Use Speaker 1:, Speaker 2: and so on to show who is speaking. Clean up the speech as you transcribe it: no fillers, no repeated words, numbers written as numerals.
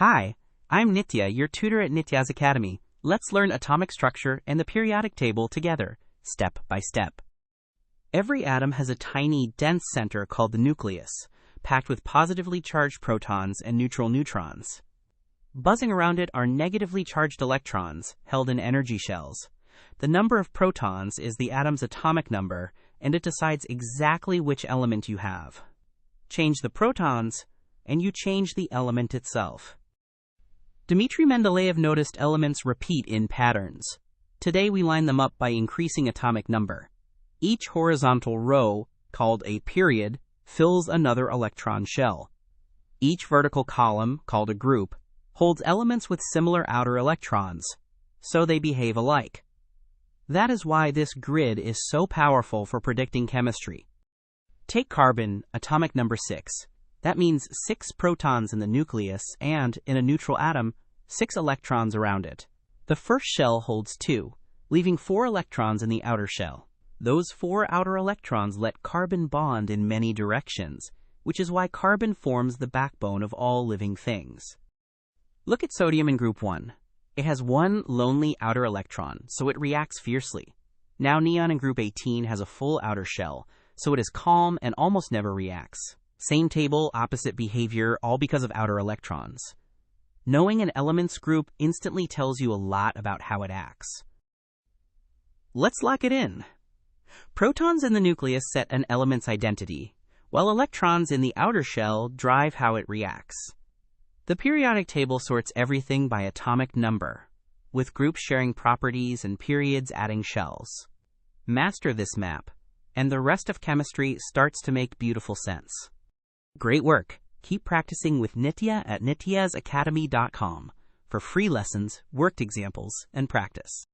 Speaker 1: Hi, I'm Nitya, your tutor at Nityaz Academy. Let's learn atomic structure and the periodic table together, step by step. Every atom has a tiny, dense center called the nucleus, packed with positively charged protons and neutral neutrons. Buzzing around it are negatively charged electrons, held in energy shells. The number of protons is the atom's atomic number, and it decides exactly which element you have. Change the protons, and you change the element itself. Dmitry Mendeleev noticed elements repeat in patterns. Today we line them up by increasing atomic number. Each horizontal row, called a period, fills another electron shell. Each vertical column, called a group, holds elements with similar outer electrons, so they behave alike. That is why this grid is so powerful for predicting chemistry. Take carbon, atomic number 6. That means 6 protons in the nucleus and, in a neutral atom, 6 electrons around it. The first shell holds 2, leaving 4 electrons in the outer shell. Those 4 outer electrons let carbon bond in many directions, which is why carbon forms the backbone of all living things. Look at sodium in group 1. It has 1 lonely outer electron, so it reacts fiercely. Now neon in group 18 has a full outer shell, so it is calm and almost never reacts. Same table, opposite behavior, all because of outer electrons. Knowing an elements group instantly tells you a lot about how it acts. Let's lock it in. Protons in the nucleus set an element's identity, while electrons in the outer shell drive how it reacts. The periodic table sorts everything by atomic number, with groups sharing properties and periods adding shells. Master this map, and the rest of chemistry starts to make beautiful sense. Great work! Keep practicing with Nitya at nityazacademy.com for free lessons, worked examples, and practice.